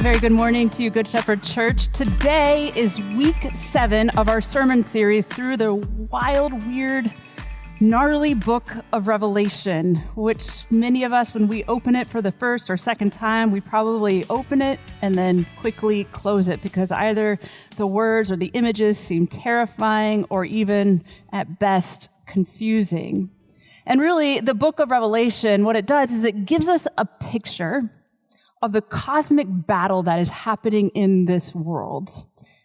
A very good morning to you, Good Shepherd Church. Today is week 7 of our sermon series through the wild, weird, gnarly book of Revelation, which many of us, when we open it for the first or second time, we probably open it and then quickly close it because either the words or the images seem terrifying or even, at best, confusing. And really, the book of Revelation, what it does is it gives us a picture of the cosmic battle that is happening in this world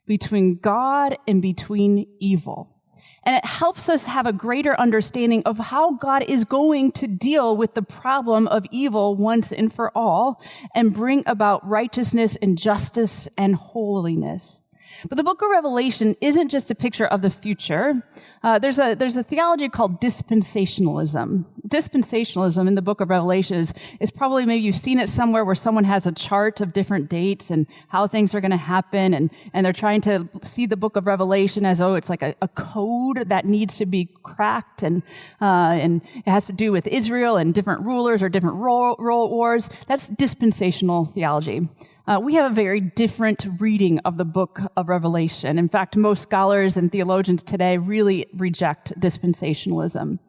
between God and between evil. And it helps us have a greater understanding of how God is going to deal with the problem of evil once and for all and bring about righteousness and justice and holiness. But the book of Revelation isn't just a picture of the future. There's a theology called dispensationalism. Dispensationalism in the book of Revelation is probably, maybe you've seen it somewhere where someone has a chart of different dates and how things are going to happen, and they're trying to see the book of Revelation as though it's like a code that needs to be cracked, and it has to do with Israel and different rulers or different role wars. That's dispensational theology. We have a very different reading of the book of Revelation. In fact, most scholars and theologians today really reject dispensationalism.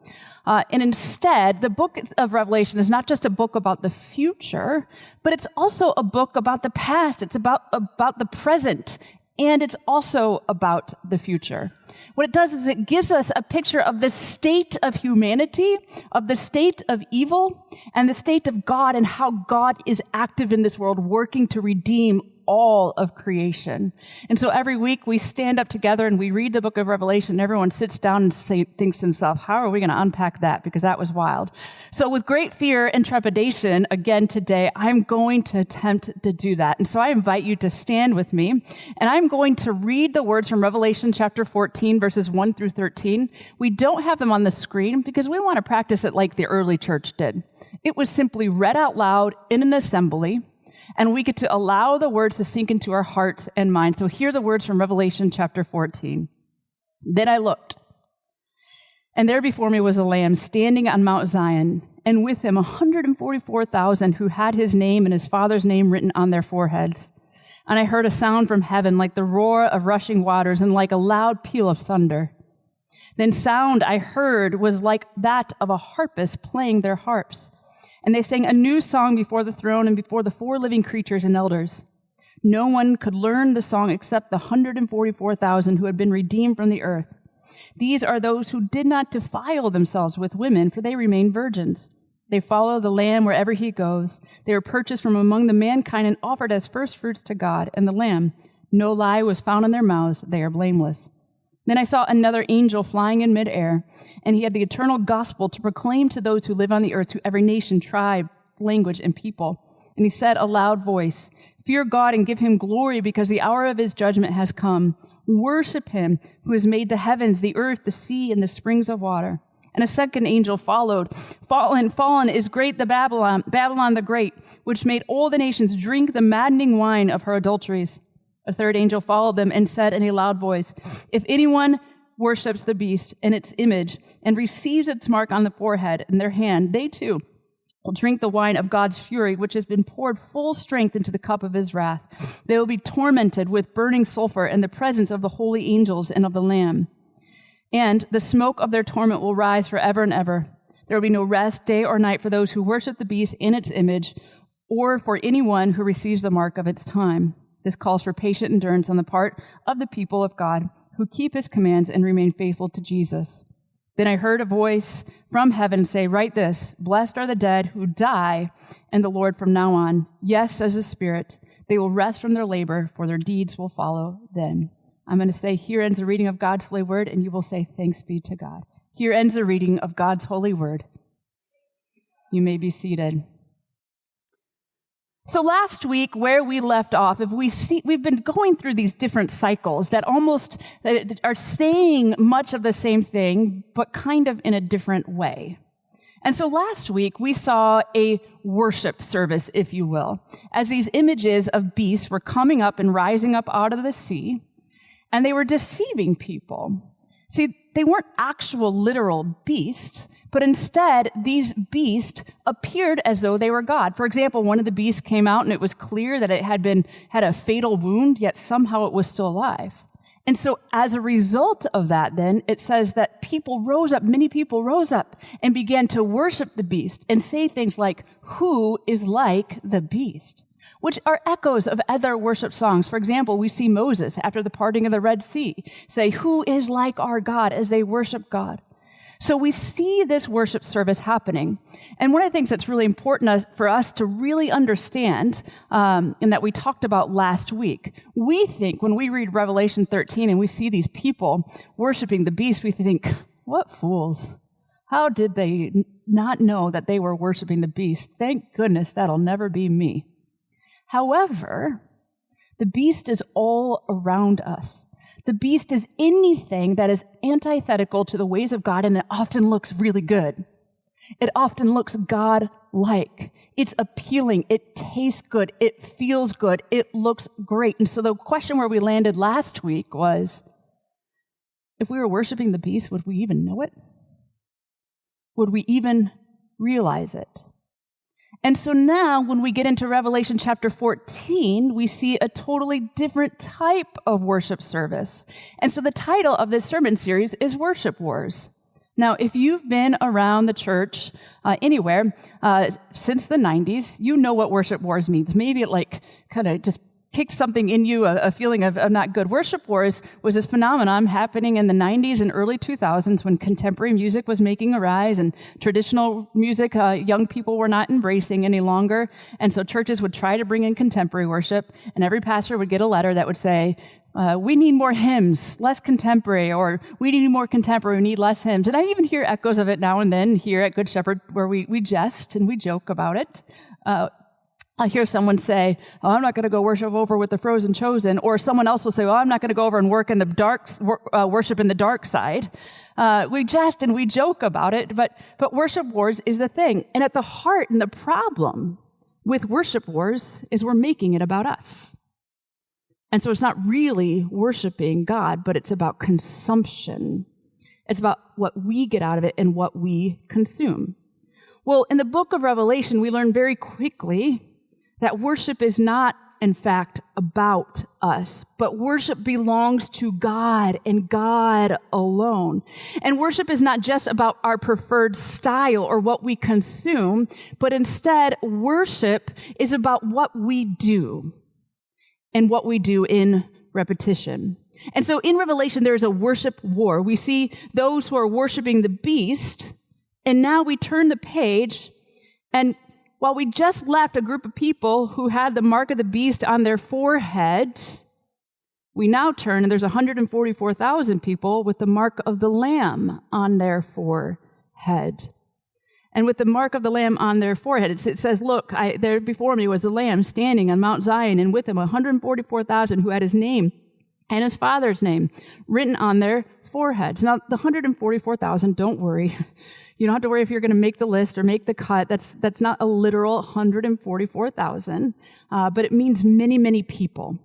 And instead, the book of Revelation is not just a book about the future, but it's also a book about the past. It's about the present, and it's also about the future. What it does is it gives us a picture of the state of humanity, of the state of evil, and the state of God, and how God is active in this world, working to redeem all of creation. And so every week we stand up together and we read the book of Revelation, and everyone sits down and thinks to himself, how are we going to unpack that? Because that was wild. So with great fear and trepidation, again today, I'm going to attempt to do that. And so I invite you to stand with me, and I'm going to read the words from Revelation chapter 14, verses 1 through 13. We don't have them on the screen because we want to practice it like the early church did. It was simply read out loud in an assembly, and we get to allow the words to sink into our hearts and minds. So hear the words from Revelation chapter 14. Then I looked, and there before me was a Lamb standing on Mount Zion, and with him 144,000 who had his name and his Father's name written on their foreheads. And I heard a sound from heaven like the roar of rushing waters and like a loud peal of thunder. Then sound I heard was like that of a harpist playing their harps. And they sang a new song before the throne and before the 4 living creatures and elders. No one could learn the song except the 144,000 who had been redeemed from the earth. These are those who did not defile themselves with women, for they remain virgins. They follow the Lamb wherever he goes. They were purchased from among the mankind and offered as first fruits to God and the Lamb. No lie was found in their mouths. They are blameless. Then I saw another angel flying in midair, and he had the eternal gospel to proclaim to those who live on the earth, to every nation, tribe, language, and people. And he said a loud voice, "Fear God and give him glory, because the hour of his judgment has come. Worship him who has made the heavens, the earth, the sea, and the springs of water." And a second angel followed. Fallen is great the Babylon the Great, which made all the nations drink the maddening wine of her adulteries. A third angel followed them and said in a loud voice, "If anyone worships the beast and its image and receives its mark on the forehead and their hand, they too will drink the wine of God's fury, which has been poured full strength into the cup of his wrath. They will be tormented with burning sulfur in the presence of the holy angels and of the Lamb. And the smoke of their torment will rise forever and ever. There will be no rest, day or night, for those who worship the beast in its image, or for anyone who receives the mark of its time." This calls for patient endurance on the part of the people of God who keep his commands and remain faithful to Jesus. Then I heard a voice from heaven say, "Write this, blessed are the dead who die in the Lord from now on. Yes, says the Spirit, they will rest from their labor, for their deeds will follow them." I'm going to say, here ends the reading of God's holy word, and you will say, thanks be to God. Here ends the reading of God's holy word. You may be seated. So last week, where we left off, we've been going through these different cycles that almost are saying much of the same thing, but kind of in a different way. And so last week, we saw a worship service, if you will, as these images of beasts were coming up and rising up out of the sea, and they were deceiving people. See, they weren't actual literal beasts, but but instead these beasts appeared as though they were God. For example, one of the beasts came out and it was clear that it had a fatal wound, yet somehow it was still alive. And so as a result of that, then, it says that many people rose up and began to worship the beast and say things like, "Who is like the beast?" Which are echoes of other worship songs. For example, we see Moses, after the parting of the Red Sea, say, "Who is like our God?" as they worship God. So we see this worship service happening. And one of the things that's really important for us to really understand, and that we talked about last week, we think when we read Revelation 13 and we see these people worshiping the beast, we think, what fools. How did they not know that they were worshiping the beast? Thank goodness that'll never be me. However, the beast is all around us. The beast is anything that is antithetical to the ways of God, and it often looks really good. It often looks God-like. It's appealing. It tastes good. It feels good. It looks great. And so the question where we landed last week was, if we were worshiping the beast, would we even know it? Would we even realize it? And so now, when we get into Revelation chapter 14, we see a totally different type of worship service. And so the title of this sermon series is Worship Wars. Now, if you've been around the church anywhere since the 90s, you know what worship wars means. Maybe it kind of just kicks something in you, a feeling of not good. Worship wars was this phenomenon happening in the 90s and early 2000s when contemporary music was making a rise and traditional music young people were not embracing any longer. And so churches would try to bring in contemporary worship, and every pastor would get a letter that would say, we need more hymns, less contemporary, or we need more contemporary, we need less hymns. And I even hear echoes of it now and then here at Good Shepherd where we jest and we joke about it. I hear someone say, "Oh, I'm not going to go worship over with the frozen chosen," or someone else will say, "Well, I'm not going to go over and work in the dark, worship in the dark side." We jest and we joke about it, but worship wars is the thing. And at the heart and the problem with worship wars is we're making it about us. And so it's not really worshiping God, but it's about consumption. It's about what we get out of it and what we consume. Well, in the book of Revelation, we learn very quickly that worship is not, in fact, about us, but worship belongs to God and God alone. And worship is not just about our preferred style or what we consume, but instead, worship is about what we do and what we do in repetition. And so in Revelation, there is a worship war. We see those who are worshiping the beast, and now we turn the page, and while we just left a group of people who had the mark of the beast on their foreheads, we now turn and there's 144,000 people with the mark of the Lamb on their forehead. And with the mark of the Lamb on their forehead, it says, "Look, there before me was the Lamb standing on Mount Zion, and with him 144,000 who had his name and his father's name written on their foreheads." Now, the 144,000, don't worry. You don't have to worry if you're going to make the list or make the cut. That's not a literal 144,000, but it means many, many people.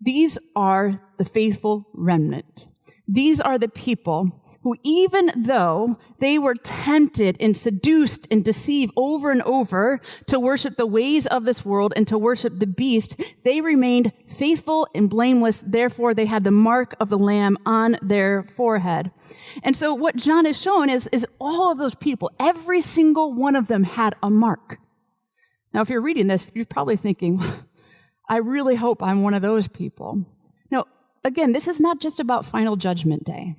These are the faithful remnant. These are the people who, even though they were tempted and seduced and deceived over and over to worship the ways of this world and to worship the beast, they remained faithful and blameless. Therefore, they had the mark of the Lamb on their forehead. And so what John is showing is all of those people, every single one of them had a mark. Now, if you're reading this, you're probably thinking, I really hope I'm one of those people. Now, again, this is not just about final judgment day,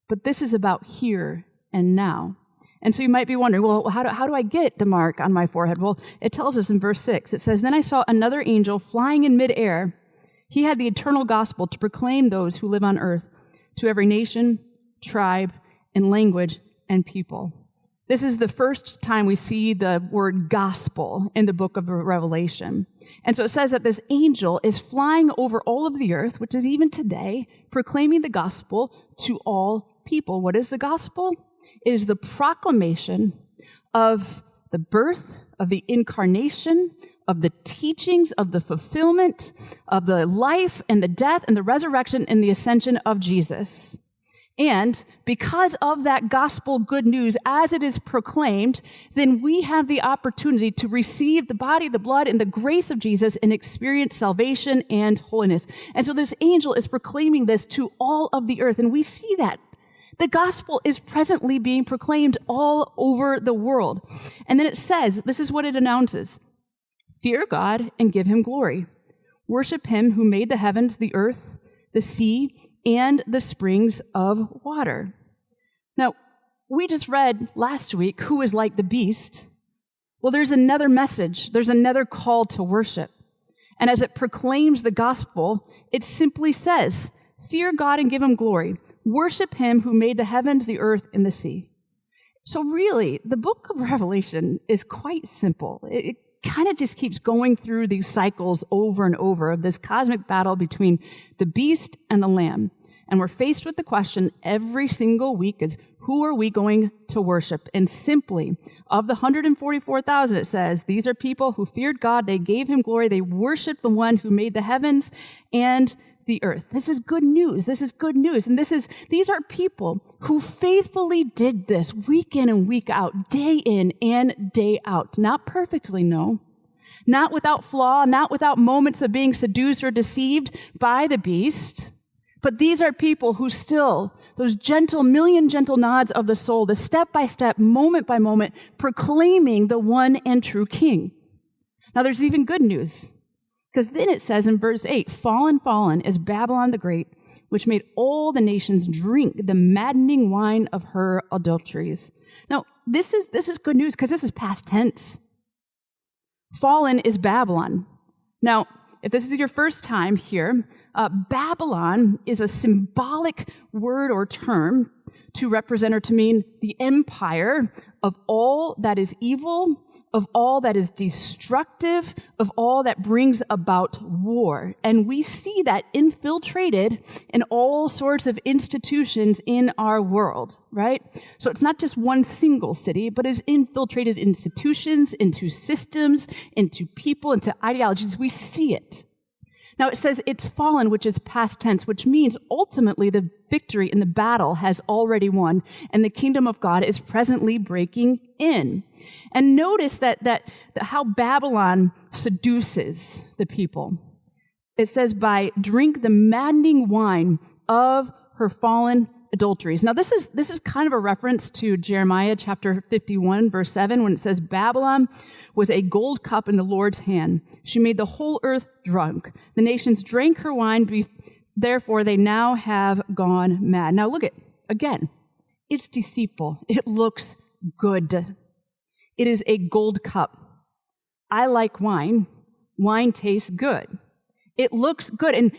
but this is about here and now. And so you might be wondering, well, how do I get the mark on my forehead? Well, it tells us in verse 6. It says, "Then I saw another angel flying in midair. He had the eternal gospel to proclaim those who live on earth, to every nation, tribe, and language, and people." This is the first time we see the word gospel in the book of Revelation. And so it says that this angel is flying over all of the earth, which is even today, proclaiming the gospel to all people. What is the gospel? It is the proclamation of the birth, of the incarnation, of the teachings, of the fulfillment, of the life and the death and the resurrection and the ascension of Jesus. And because of that gospel good news, as it is proclaimed, then we have the opportunity to receive the body, the blood, and the grace of Jesus and experience salvation and holiness. And so this angel is proclaiming this to all of the earth, and we see that. The gospel is presently being proclaimed all over the world. And then it says, this is what it announces: fear God and give him glory. Worship him who made the heavens, the earth, the sea, and the springs of water. Now, we just read last week who is like the beast. Well, there's another message. There's another call to worship. And as it proclaims the gospel, it simply says, fear God and give him glory. Worship him who made the heavens, the earth, and the sea. So really, the book of Revelation is quite simple. It kind of just keeps going through these cycles over and over of this cosmic battle between the beast and the lamb. And we're faced with the question every single week is, who are we going to worship? And simply, of the 144,000, it says, these are people who feared God, they gave him glory, they worshiped the one who made the heavens and the earth. This is good news. This is good news. And these are people who faithfully did this week in and week out, day in and day out. Not perfectly, no. Not without flaw, not without moments of being seduced or deceived by the beast. But these are people who still, those gentle, million gentle nods of the soul, the step-by-step, moment by moment, proclaiming the one and true King. Now there's even good news. Because then it says in verse 8, fallen, fallen is Babylon the Great, which made all the nations drink the maddening wine of her adulteries. Now, this is good news because this is past tense. Fallen is Babylon. Now, if this is your first time here, Babylon is a symbolic word or term to represent or to mean the empire of all that is evil, of all that is destructive, of all that brings about war. And we see that infiltrated in all sorts of institutions in our world, right? So it's not just one single city, but it's infiltrated institutions, into systems, into people, into ideologies. We see it. Now it says it's fallen, which is past tense, which means ultimately the victory in the battle has already won, and the kingdom of God is presently breaking in. And notice that how Babylon seduces the people. It says by drink the maddening wine of her fallen adulteries. Now this is kind of a reference to Jeremiah chapter 51 verse 7 when it says Babylon was a gold cup in the Lord's hand. She made the whole earth drunk. The nations drank her wine, therefore they now have gone mad. Now look at, again, it's deceitful. It looks good. It is a gold cup. I like wine. Wine tastes good. It looks good. And,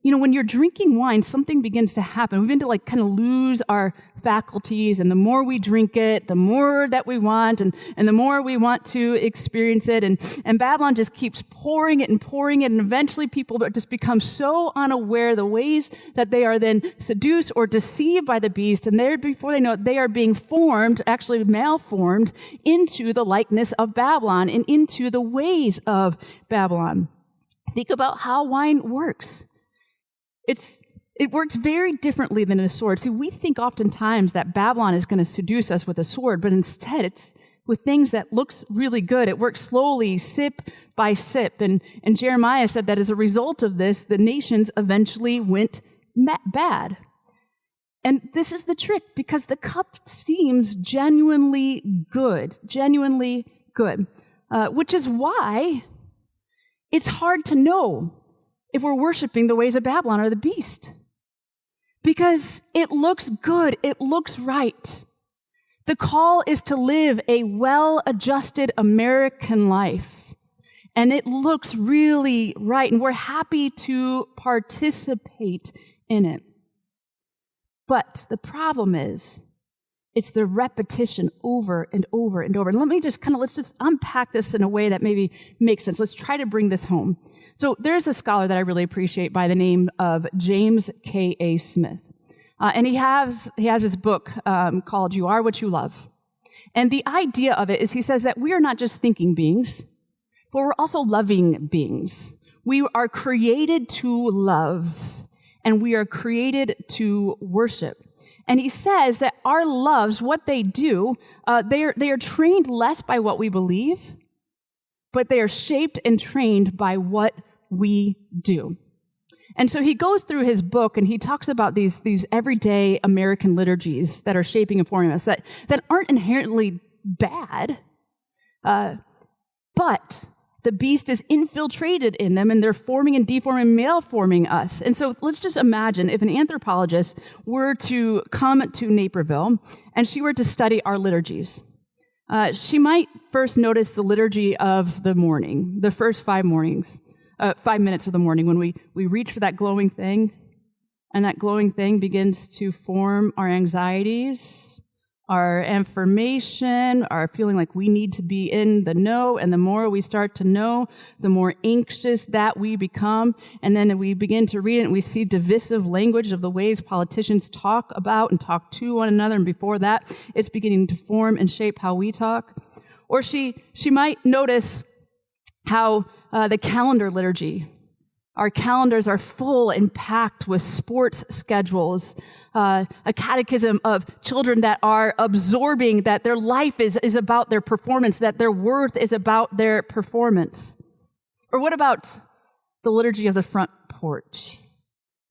when you're drinking wine, something begins to happen. We begin to kind of lose our faculties. And the more we drink it, the more that we want. And the more we want to experience it. And Babylon just keeps pouring it. And eventually people just become so unaware of the ways that they are then seduced or deceived by the beast. And before they know it, they are being formed, actually malformed, into the likeness of Babylon and into the ways of Babylon. Think about how wine works. It works very differently than a sword. See, we think oftentimes that Babylon is going to seduce us with a sword, but instead it's with things that looks really good. It works slowly, sip by sip. And Jeremiah said that as a result of this, the nations eventually went bad. And this is the trick, because the cup seems genuinely good, which is why it's hard to know if we're worshiping the ways of Babylon or the beast. Because it looks good, it looks right. The call is to live a well-adjusted American life. And it looks really right, and we're happy to participate in it. But the problem is, it's the repetition over and over and over. And let's just unpack this in a way that maybe makes sense. Let's try to bring this home. So there's a scholar that I really appreciate by the name of James K.A. Smith. And he has his book called You Are What You Love. And the idea of it is he says that we are not just thinking beings, but we're also loving beings. We are created to love, and we are created to worship. And he says that our loves, what they do, they are trained less by what we believe, but they are shaped and trained by what we do. And so he goes through his book and he talks about these everyday American liturgies that are shaping and forming us, that aren't inherently bad, but the beast is infiltrated in them, and they're forming and deforming, malforming us. And so let's just imagine if an anthropologist were to come to Naperville and she were to study our liturgies. She might first notice the liturgy of the morning, the first 5 minutes of the morning, when we reach for that glowing thing, and that glowing thing begins to form our anxieties, our affirmation, our feeling like we need to be in the know, and the more we start to know, the more anxious that we become. And then we begin to read it, and we see divisive language of the ways politicians talk about and talk to one another, and before that, it's beginning to form and shape how we talk. Or she might notice how the calendar liturgy, our calendars are full and packed with sports schedules, a catechism of children that are absorbing that their life is about their performance, that their worth is about their performance. Or what about the liturgy of the front porch?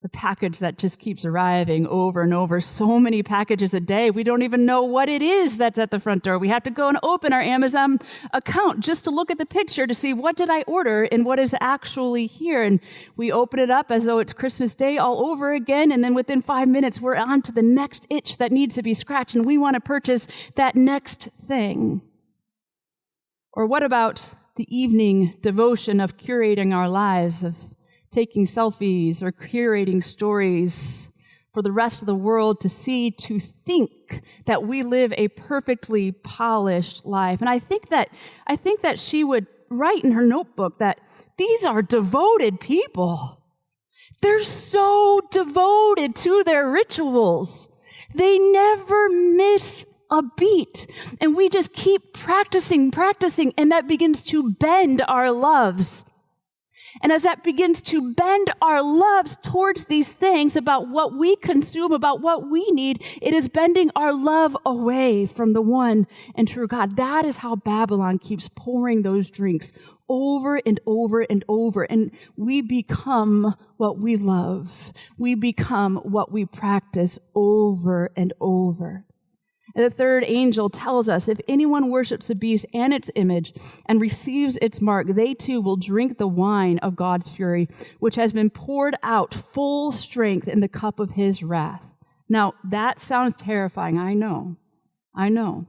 The package that just keeps arriving over and over. So many packages a day. We don't even know what it is that's at the front door. We have to go and open our Amazon account just to look at the picture to see what did I order and what is actually here. And we open it up as though it's Christmas Day all over again. And then within 5 minutes, we're on to the next itch that needs to be scratched. And we want to purchase that next thing. Or what about the evening devotion of curating our lives, of taking selfies or curating stories for the rest of the world to see, to think that we live a perfectly polished life. And I think that she would write in her notebook that these are devoted people. They're so devoted to their rituals. They never miss a beat. And we just keep practicing, and that begins to bend our loves. And as that begins to bend our loves towards these things about what we consume, about what we need, it is bending our love away from the one and true God. That is how Babylon keeps pouring those drinks over and over and over. And we become what we love. We become what we practice over and over. And the third angel tells us, if anyone worships the beast and its image and receives its mark, they too will drink the wine of God's fury, which has been poured out full strength in the cup of his wrath. Now, that sounds terrifying. I know.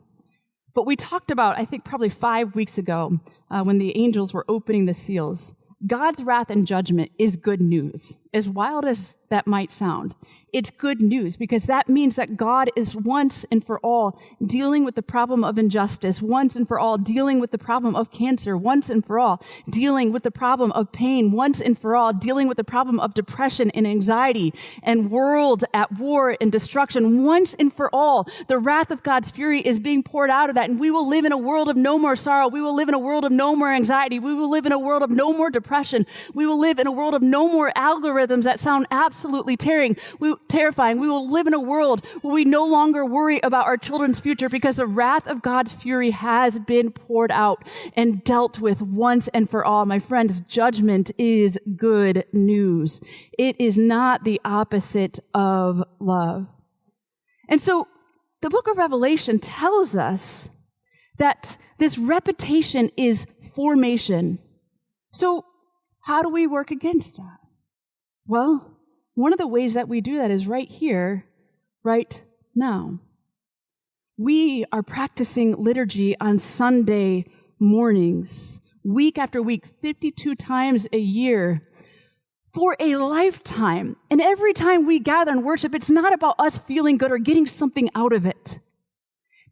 But we talked about, I think probably 5 weeks ago, when the angels were opening the seals, God's wrath and judgment is good news. As wild as that might sound, it's good news because that means that God is once and for all dealing with the problem of injustice, once and for all dealing with the problem of cancer, once and for all dealing with the problem of pain, once and for all dealing with the problem of depression and anxiety and worlds at war and destruction. Once and for all, the wrath of God's fury is being poured out of that, and we will live in a world of no more sorrow. We will live in a world of no more anxiety. We will live in a world of no more depression. We will live in a world of no more algorithms that sound absolutely terrifying. We will live in a world where we no longer worry about our children's future because the wrath of God's fury has been poured out and dealt with once and for all. My friends, judgment is good news. It is not the opposite of love. And so the book of Revelation tells us that this repetition is formation. So how do we work against that? Well, one of the ways that we do that is right here, right now. We are practicing liturgy on Sunday mornings, week after week, 52 times a year, for a lifetime. And every time we gather and worship, it's not about us feeling good or getting something out of it,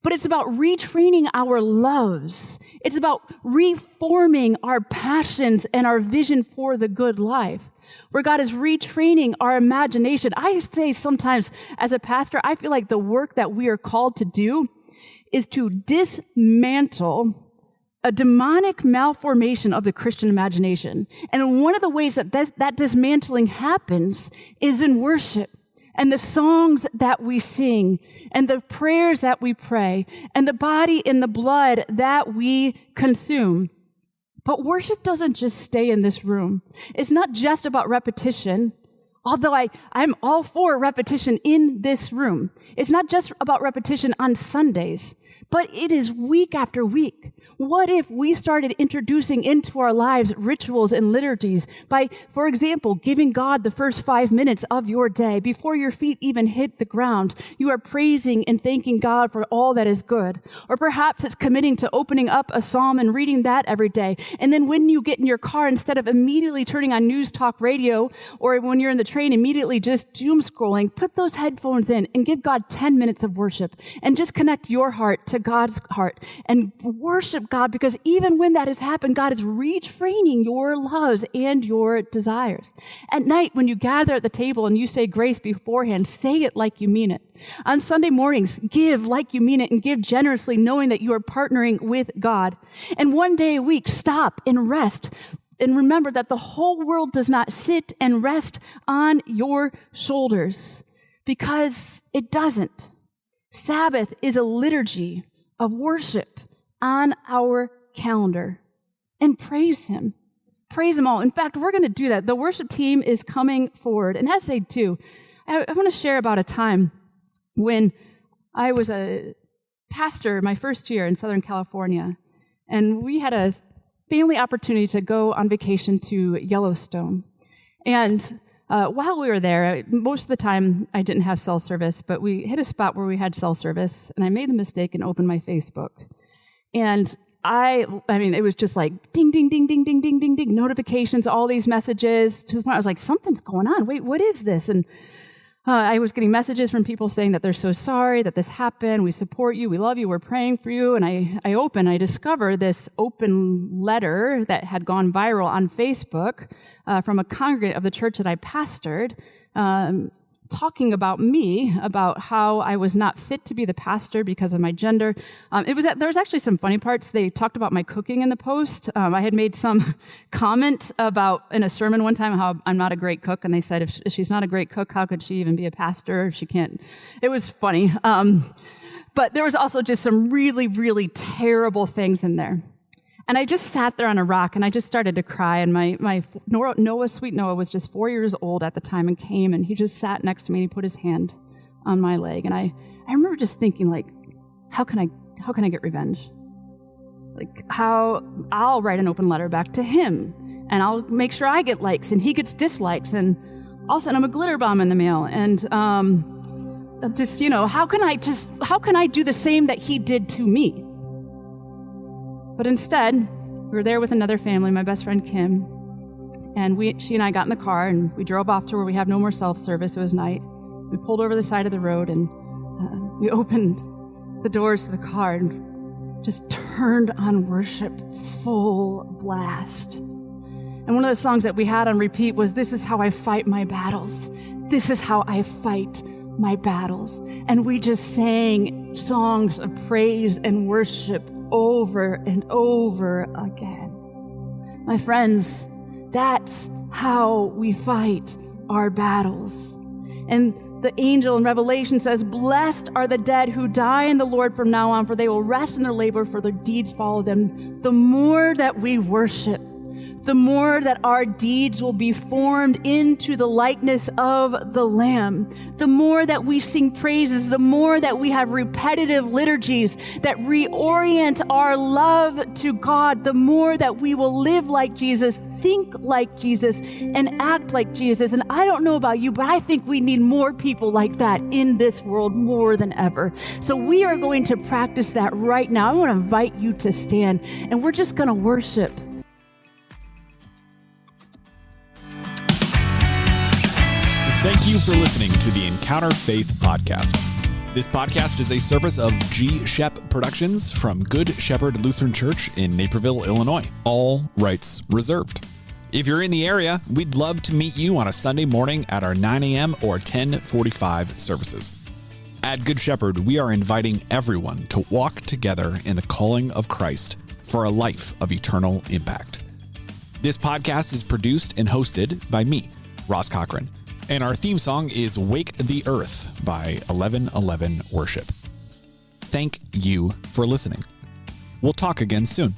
but it's about retraining our loves. It's about reforming our passions and our vision for the good life, where God is retraining our imagination. I say sometimes as a pastor, I feel like the work that we are called to do is to dismantle a demonic malformation of the Christian imagination. And one of the ways that dismantling happens is in worship. and the songs that we sing and the prayers that we pray and the body and the blood that we consume. But worship doesn't just stay in this room. It's not just about repetition, although I'm all for repetition in this room. It's not just about repetition on Sundays, but it is week after week. What if we started introducing into our lives rituals and liturgies by, for example, giving God the first 5 minutes of your day before your feet even hit the ground? You are praising and thanking God for all that is good. Or perhaps it's committing to opening up a psalm and reading that every day. And then when you get in your car, instead of immediately turning on news talk radio, or when you're in the train, immediately just doom scrolling, put those headphones in and give God 10 minutes of worship and just connect your heart to God's heart and worship God, because even when that has happened, God is retraining your loves and your desires. At night, when you gather at the table and you say grace beforehand, say it like you mean it. On Sunday mornings, give like you mean it and give generously, knowing that you are partnering with God. And one day a week, stop and rest. And remember that the whole world does not sit and rest on your shoulders, because it doesn't. Sabbath is a liturgy of worship on our calendar, and praise Him. Praise Him all. In fact, we're going to do that. The worship team is coming forward. And as they do, I want to share about a time when I was a pastor my first year in Southern California, and we had a family opportunity to go on vacation to Yellowstone. And while we were there, most of the time I didn't have cell service, but we hit a spot where we had cell service, and I made the mistake and opened my Facebook. And I mean, it was just like ding, ding, ding, ding, ding, ding, ding, ding, notifications, all these messages, to the point I was like, something's going on. Wait, what is this? And I was getting messages from people saying that they're so sorry that this happened. We support you. We love you. We're praying for you. And I discovered this open letter that had gone viral on Facebook from a congregant of the church that I pastored, talking about me, about how I was not fit to be the pastor because of my gender. There was actually some funny parts. They talked about my cooking in the post. I had made some comment about in a sermon one time how I'm not a great cook, and they said if she's not a great cook, how could she even be a pastor if she can't? It was funny. But there was also just some really, really terrible things in there. And I just sat there on a rock, and I just started to cry. And my sweet Noah, was just 4 years old at the time, and came, and he just sat next to me, and he put his hand on my leg. And I remember just thinking, like, how can I get revenge? Like, how I'll write an open letter back to him, and I'll make sure I get likes, and he gets dislikes, and I'll send him a glitter bomb in the mail. And just, how can I do the same that he did to me? But instead, we were there with another family, my best friend Kim, and she and I got in the car, and we drove off to where we have no more self-service. It was night. We pulled over the side of the road, and we opened the doors to the car and just turned on worship full blast. And one of the songs that we had on repeat was, "This is how I fight my battles. This is how I fight my battles." And we just sang songs of praise and worship over and over again. My friends, that's how we fight our battles. And the angel in Revelation says, "Blessed are the dead who die in the Lord from now on, for they will rest in their labor, for their deeds follow them." The more that we worship, the more that our deeds will be formed into the likeness of the Lamb. The more that we sing praises, the more that we have repetitive liturgies that reorient our love to God, the more that we will live like Jesus, think like Jesus, and act like Jesus. And I don't know about you, but I think we need more people like that in this world more than ever. So we are going to practice that right now. I want to invite you to stand, and we're just going to worship. Thank you for listening to the Encounter Faith podcast. This podcast is a service of G. Shep Productions from Good Shepherd Lutheran Church in Naperville, Illinois. All rights reserved. If you're in the area, we'd love to meet you on a Sunday morning at our 9 a.m. or 10:45 services. At Good Shepherd, we are inviting everyone to walk together in the calling of Christ for a life of eternal impact. This podcast is produced and hosted by me, Ross Cochran. And our theme song is Wake the Earth by 1111 Worship. Thank you for listening. We'll talk again soon.